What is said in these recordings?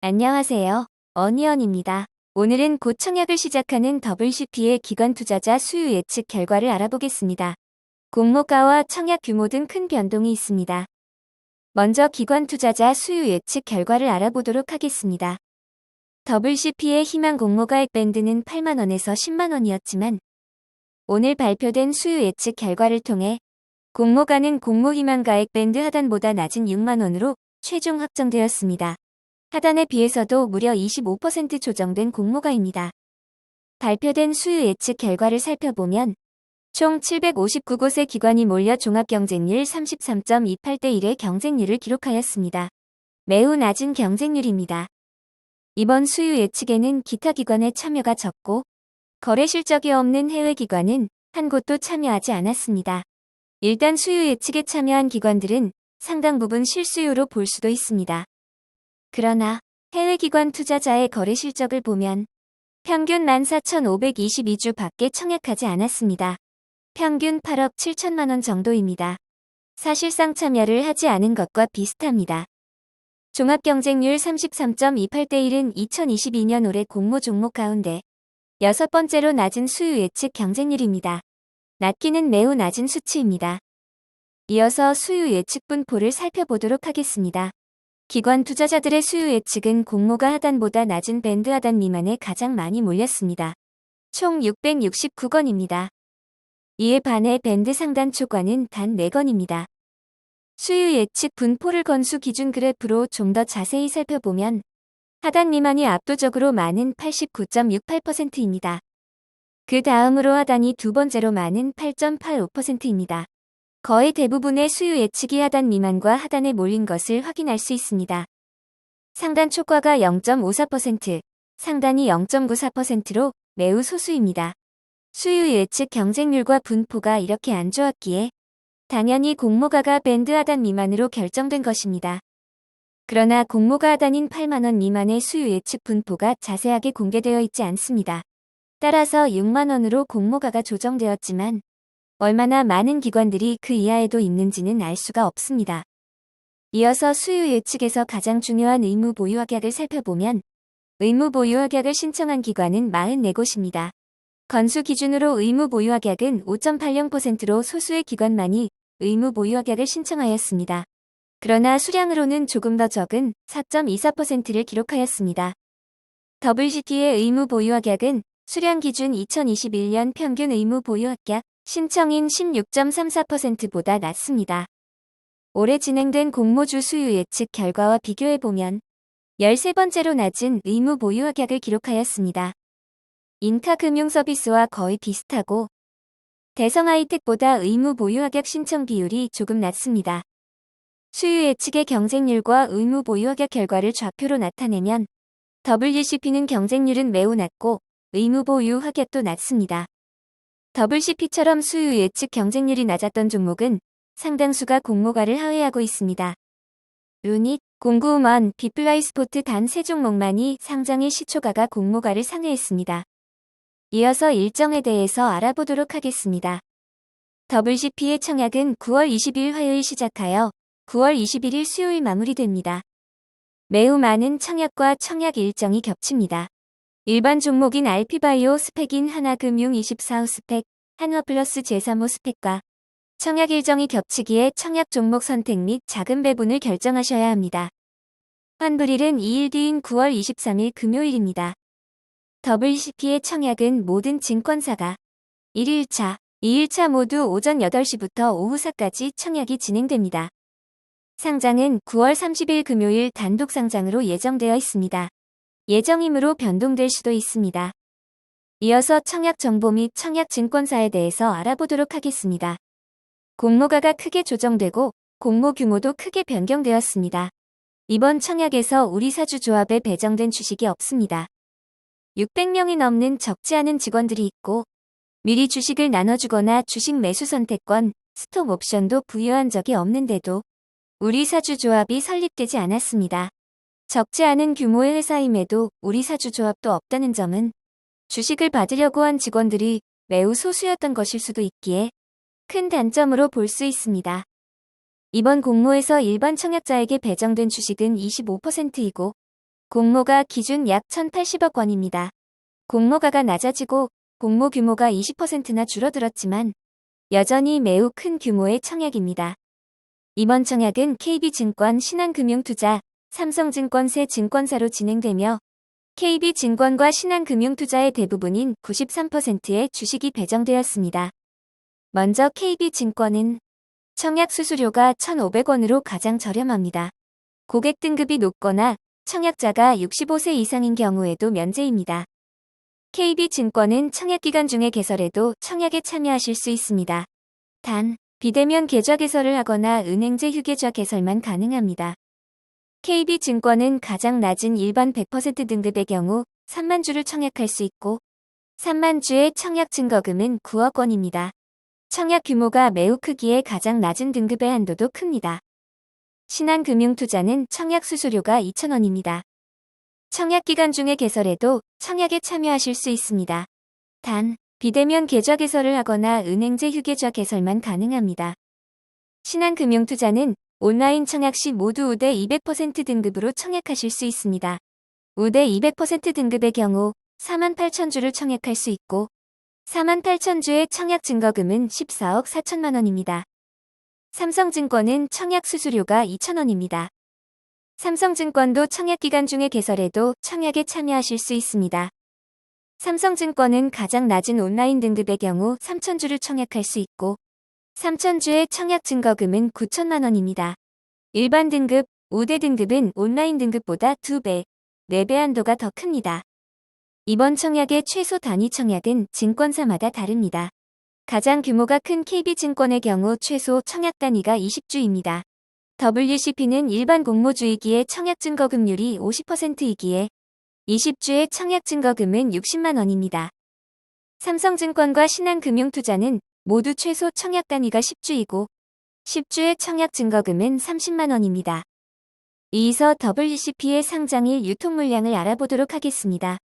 안녕하세요. 어니언입니다. 오늘은 곧 청약을 시작하는 WCP의 기관 투자자 수요 예측 결과를 알아보겠습니다. 공모가와 청약 규모 등 큰 변동이 있습니다. 먼저 기관 투자자 수요 예측 결과를 알아보도록 하겠습니다. WCP의 희망 공모가액 밴드는 8만원에서 10만원이었지만 오늘 발표된 수요 예측 결과를 통해 공모가는 공모 희망가액 밴드 하단보다 낮은 6만원으로 최종 확정되었습니다. 하단에 비해서도 무려 25% 조정된 공모가입니다. 발표된 수요 예측 결과를 살펴보면 총 759곳의 기관이 몰려 종합경쟁률 33.28대 1의 경쟁률을 기록하였습니다. 매우 낮은 경쟁률입니다. 이번 수요 예측에는 기타 기관의 참여가 적고 거래 실적이 없는 해외 기관은 한 곳도 참여하지 않았습니다. 일단 수요 예측에 참여한 기관들은 상당 부분 실수요로 볼 수도 있습니다. 그러나 해외 기관 투자자의 거래 실적을 보면 평균 14,522주 밖에 청약하지 않았습니다. 평균 8억 7천만 원 정도입니다. 사실상 참여를 하지 않은 것과 비슷합니다. 종합경쟁률 33.28대 1은 2022년 올해 공모 종목 가운데 6번째로 낮은 수요 예측 경쟁률입니다. 낮기는 매우 낮은 수치입니다. 이어서 수요 예측 분포를 살펴보도록 하겠습니다. 기관 투자자들의 수요 예측은 공모가 하단보다 낮은 밴드 하단 미만에 가장 많이 몰렸습니다. 총 669건입니다. 이에 반해 밴드 상단 초과는 단 4건입니다. 수요 예측 분포를 건수 기준 그래프로 좀 더 자세히 살펴보면 하단 미만이 압도적으로 많은 89.68%입니다. 그 다음으로 하단이 두 번째로 많은 8.85%입니다. 거의 대부분의 수요 예측이 하단 미만과 하단에 몰린 것을 확인할 수 있습니다. 상단 초과가 0.54%, 상단이 0.94%로 매우 소수입니다. 수요 예측 경쟁률과 분포가 이렇게 안 좋았기에 당연히 공모가가 밴드 하단 미만으로 결정된 것입니다. 그러나 공모가 하단인 8만원 미만의 수요 예측 분포가 자세하게 공개되어 있지 않습니다. 따라서 6만원으로 공모가가 조정되었지만 얼마나 많은 기관들이 그 이하에도 있는지는 알 수가 없습니다. 이어서 수요 예측에서 가장 중요한 의무 보유 확약을 살펴보면 의무 보유 확약을 신청한 기관은 44곳입니다. 건수 기준으로 의무 보유 확약은 5.80%로 소수의 기관만이 의무 보유 확약을 신청하였습니다. 그러나 수량으로는 조금 더 적은 4.24%를 기록하였습니다. WCP의 의무 보유 확약은 수량 기준 2021년 평균 의무 보유 확약 신청인 16.34%보다 낮습니다. 올해 진행된 공모주 수요 예측 결과와 비교해보면 13번째로 낮은 의무 보유 확약을 기록하였습니다. 인카금융서비스와 거의 비슷하고 대성하이텍보다 의무 보유 확약 신청 비율이 조금 낮습니다. 수요 예측의 경쟁률과 의무 보유 확약 결과를 좌표로 나타내면 WCP는 경쟁률은 매우 낮고 의무 보유 확약도 낮습니다. WCP처럼 수요 예측 경쟁률이 낮았던 종목은 상당수가 공모가를 하회하고 있습니다. 루닛, 공구음원, 비플라이스포트 단 3종목만이 상장일 시초가가 공모가를 상회했습니다. 이어서 일정에 대해서 알아보도록 하겠습니다. WCP의 청약은 9월 20일 화요일 시작하여 9월 21일 수요일 마무리됩니다. 매우 많은 청약과 청약 일정이 겹칩니다. 일반 종목인 RP바이오 스펙인 하나금융 24호 스펙, 한화플러스 제3호 스펙과 청약 일정이 겹치기에 청약 종목 선택 및 자금 배분을 결정하셔야 합니다. 환불일은 2일 뒤인 9월 23일 금요일입니다. WCP의 청약은 모든 증권사가 1일차, 2일차 모두 오전 8시부터 오후 4까지 청약이 진행됩니다. 상장은 9월 30일 금요일 단독 상장으로 예정되어 있습니다. 예정이므로 변동될 수도 있습니다. 이어서 청약 정보 및 청약 증권사에 대해서 알아보도록 하겠습니다. 공모가가 크게 조정되고 공모 규모도 크게 변경되었습니다. 이번 청약에서 우리사주조합에 배정된 주식이 없습니다. 600명이 넘는 적지 않은 직원들이 있고 미리 주식을 나눠주거나 주식 매수 선택권, 스톡 옵션도 부여한 적이 없는데도 우리사주조합이 설립되지 않았습니다. 적지 않은 규모의 회사임에도 우리사주조합도 없다는 점은 주식을 받으려고 한 직원들이 매우 소수였던 것일 수도 있기에 큰 단점으로 볼 수 있습니다. 이번 공모에서 일반 청약자에게 배정된 주식은 25%이고 공모가 기준 약 1,080억 원입니다. 공모가가 낮아지고 공모 규모가 20%나 줄어들었지만 여전히 매우 큰 규모의 청약입니다. 이번 청약은 KB증권 신한금융투자, 삼성증권 세 증권사로 진행되며 KB증권과 신한금융투자의 대부분인 93%의 주식이 배정되었습니다. 먼저 KB증권은 청약 수수료가 1,500원으로 가장 저렴합니다. 고객 등급이 높거나 청약자가 65세 이상인 경우에도 면제입니다. KB증권은 청약기간 중에 개설해도 청약에 참여하실 수 있습니다. 단, 비대면 계좌 개설을 하거나 은행제 휴계좌 개설만 가능합니다. KB증권은 가장 낮은 일반 100% 등급의 경우 3만 주를 청약할 수 있고 3만 주의 청약 증거금은 9억 원입니다. 청약 규모가 매우 크기에 가장 낮은 등급의 한도도 큽니다. 신한금융투자는 청약 수수료가 2,000원입니다. 청약 기간 중에 개설해도 청약에 참여하실 수 있습니다. 단, 비대면 계좌 개설을 하거나 은행제 휴계좌 개설만 가능합니다. 신한금융투자는 온라인 청약 시 모두 우대 200% 등급으로 청약하실 수 있습니다. 우대 200% 등급의 경우 48,000주를 청약할 수 있고 48,000주의 청약 증거금은 14억 4천만 원입니다. 삼성증권은 청약 수수료가 2,000원입니다. 삼성증권도 청약기간 중에 개설해도 청약에 참여하실 수 있습니다. 삼성증권은 가장 낮은 온라인 등급의 경우 3,000주를 청약할 수 있고 3,000주의 청약 증거금은 9천만 원입니다. 일반 등급, 우대 등급은 온라인 등급보다 2배, 4배 한도가 더 큽니다. 이번 청약의 최소 단위 청약은 증권사마다 다릅니다. 가장 규모가 큰 KB증권의 경우 최소 청약 단위가 20주입니다. WCP는 일반 공모주이기에 청약 증거금률이 50%이기에 20주의 청약 증거금은 60만 원입니다. 삼성증권과 신한금융투자는 모두 최소 청약 단위가 10주이고 10주의 청약 증거금은 30만 원입니다. 이어서 WCP의 상장일 유통 물량을 알아보도록 하겠습니다.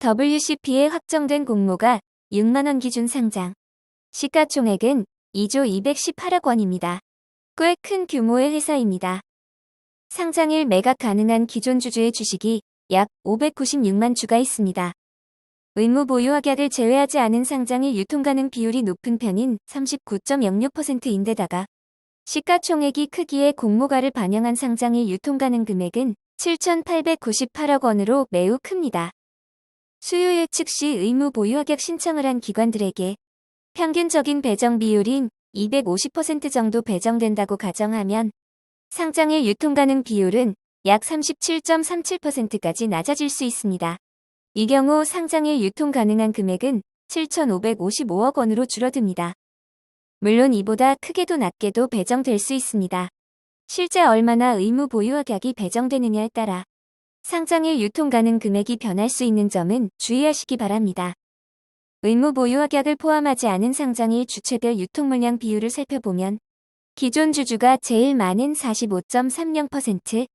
WCP의 확정된 공모가 6만 원 기준 상장. 시가총액은 2조 218억 원입니다. 꽤 큰 규모의 회사입니다. 상장일 매각 가능한 기존 주주의 주식이 약 596만 주가 있습니다. 의무 보유 확약을 제외하지 않은 상장일 유통 가능 비율이 높은 편인 39.06%인데다가 시가총액이 크기에 공모가를 반영한 상장일 유통 가능 금액은 7,898억 원으로 매우 큽니다. 수요 예측 시 의무 보유 확약 신청을 한 기관들에게 평균적인 배정 비율인 250% 정도 배정된다고 가정하면 상장일 유통 가능 비율은 약 37.37%까지 낮아질 수 있습니다. 이 경우 상장일 유통 가능한 금액은 7,555억 원으로 줄어듭니다. 물론 이보다 크게도 낮게도 배정될 수 있습니다. 실제 얼마나 의무 보유 확약이 배정되느냐에 따라 상장일 유통 가능 금액이 변할 수 있는 점은 주의하시기 바랍니다. 의무 보유 확약을 포함하지 않은 상장일 주체별 유통 물량 비율을 살펴보면 기존 주주가 제일 많은 45.30%,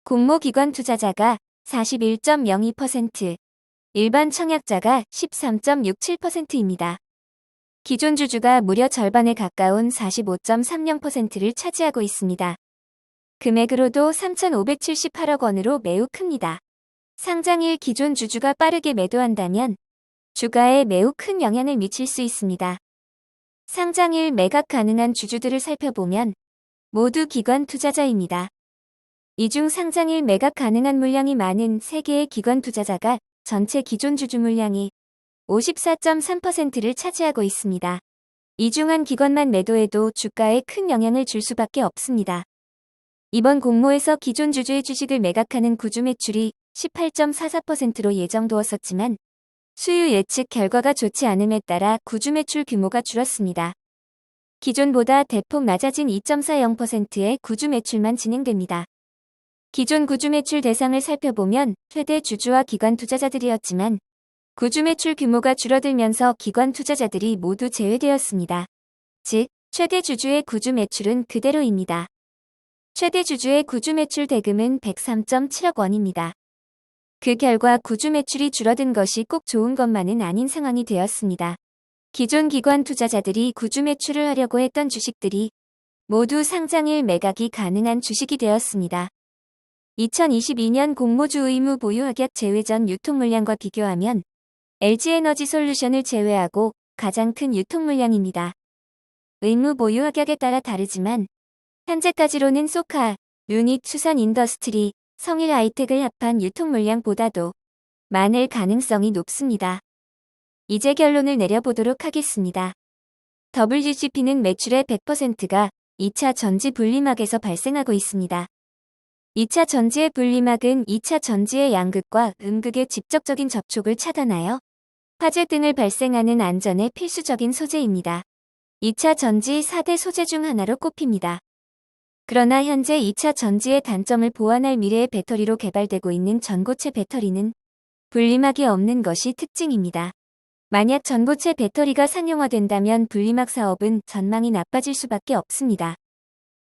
공모기관 투자자가 41.02%, 일반 청약자가 13.67%입니다. 기존 주주가 무려 절반에 가까운 45.30%를 차지하고 있습니다. 금액으로도 3,578억 원으로 매우 큽니다. 상장일 기존 주주가 빠르게 매도한다면 주가에 매우 큰 영향을 미칠 수 있습니다. 상장일 매각 가능한 주주들을 살펴보면 모두 기관 투자자입니다. 이 중 상장일 매각 가능한 물량이 많은 3개의 기관 투자자가 전체 기존 주주 물량이 54.3%를 차지하고 있습니다. 이 중 한 기관만 매도해도 주가에 큰 영향을 줄 수밖에 없습니다. 이번 공모에서 기존 주주의 주식을 매각하는 구주 매출이 18.44%로 예정되었었지만 수요 예측 결과가 좋지 않음에 따라 구주 매출 규모가 줄었습니다. 기존보다 대폭 낮아진 2.40%의 구주 매출만 진행됩니다. 기존 구주 매출 대상을 살펴보면 최대 주주와 기관 투자자들이었지만 구주 매출 규모가 줄어들면서 기관 투자자들이 모두 제외되었습니다. 즉, 최대 주주의 구주 매출은 그대로입니다. 최대 주주의 구주 매출 대금은 103.7억 원입니다. 그 결과 구주 매출이 줄어든 것이 꼭 좋은 것만은 아닌 상황이 되었습니다. 기존 기관 투자자들이 구주 매출을 하려고 했던 주식들이 모두 상장일 매각이 가능한 주식이 되었습니다. 2022년 공모주 의무 보유 확약 제외 전 유통 물량과 비교하면 LG에너지솔루션을 제외하고 가장 큰 유통 물량입니다. 의무 보유 확약에 따라 다르지만 현재까지로는 소카, 유닛 수산 인더스트리, 성일 아이텍을 합한 유통 물량보다도 많을 가능성이 높습니다. 이제 결론을 내려보도록 하겠습니다. WCP는 매출의 100%가 2차 전지 분리막에서 발생하고 있습니다. 2차 전지의 분리막은 2차 전지의 양극과 음극의 직접적인 접촉을 차단하여 화재 등을 발생하는 안전에 필수적인 소재입니다. 2차 전지 4대 소재 중 하나로 꼽힙니다. 그러나 현재 2차 전지의 단점을 보완할 미래의 배터리로 개발되고 있는 전고체 배터리는 분리막이 없는 것이 특징입니다. 만약 전고체 배터리가 상용화된다면 분리막 사업은 전망이 나빠질 수밖에 없습니다.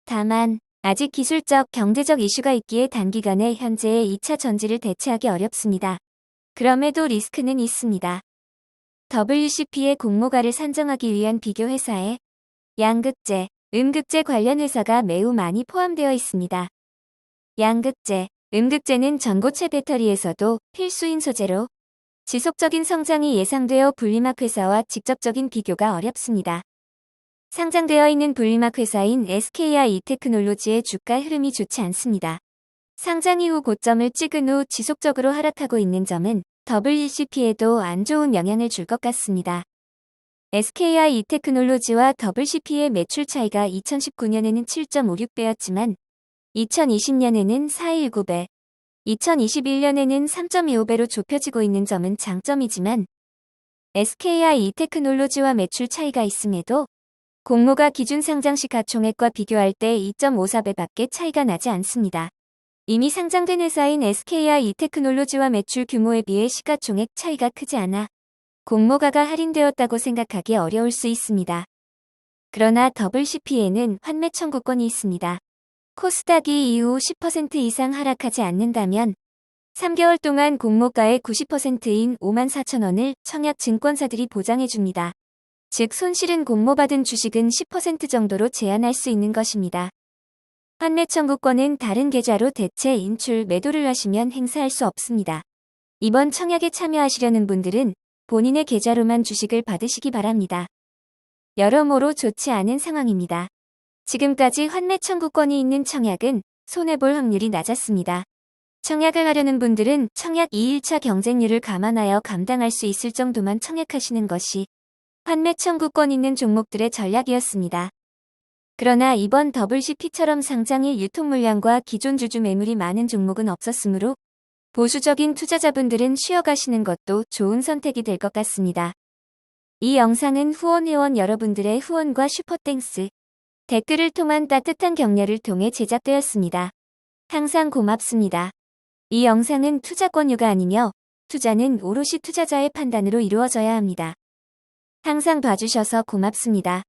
다만 아직 기술적, 경제적 이슈가 있기에 단기간에 현재의 2차 전지를 대체하기 어렵습니다. 그럼에도 리스크는 있습니다. WCP의 공모가를 산정하기 위한 비교 회사에 양극재, 음극재 관련 회사가 매우 많이 포함되어 있습니다. 양극재, 음극재는 전고체 배터리에서도 필수인 소재로 지속적인 성장이 예상되어 분리막 회사와 직접적인 비교가 어렵습니다. 상장되어 있는 분리막 회사인 SKI 테크놀로지의 주가 흐름이 좋지 않습니다. 상장 이후 고점을 찍은 후 지속적으로 하락하고 있는 점은 WCP에도 안 좋은 영향을 줄 것 같습니다. SKI 테크놀로지와 WCP의 매출 차이가 2019년에는 7.56배였지만 2020년에는 4.19배, 2021년에는 3.25배로 좁혀지고 있는 점은 장점이지만 SKI 테크놀로지와 매출 차이가 있음에도 공모가 기준 상장 시가총액과 비교할 때 2.54배밖에 차이가 나지 않습니다. 이미 상장된 회사인 SKI 테크놀로지와 매출 규모에 비해 시가총액 차이가 크지 않아 공모가가 할인되었다고 생각하기 어려울 수 있습니다. 그러나 WCP에는 환매 청구권이 있습니다. 코스닥이 이후 10% 이상 하락하지 않는다면 3개월 동안 공모가의 90%인 54,000원을 청약 증권사들이 보장해줍니다. 즉 손실은 공모받은 주식은 10% 정도로 제한할 수 있는 것입니다. 환매 청구권은 다른 계좌로 대체 인출 매도를 하시면 행사할 수 없습니다. 이번 청약에 참여하시려는 분들은 본인의 계좌로만 주식을 받으시기 바랍니다. 여러모로 좋지 않은 상황입니다. 지금까지 환매 청구권이 있는 청약은 손해볼 확률이 낮았습니다. 청약을 하려는 분들은 청약 2일차 경쟁률을 감안하여 감당할 수 있을 정도만 청약하시는 것이 환매 청구권 있는 종목들의 전략이었습니다. 그러나 이번 WCP처럼 상장일 유통 물량과 기존 주주 매물이 많은 종목은 없었으므로 보수적인 투자자분들은 쉬어가시는 것도 좋은 선택이 될 것 같습니다. 이 영상은 후원 회원 여러분들의 후원과 슈퍼땡스, 댓글을 통한 따뜻한 격려를 통해 제작되었습니다. 항상 고맙습니다. 이 영상은 투자 권유가 아니며 투자는 오롯이 투자자의 판단으로 이루어져야 합니다. 항상 봐주셔서 고맙습니다.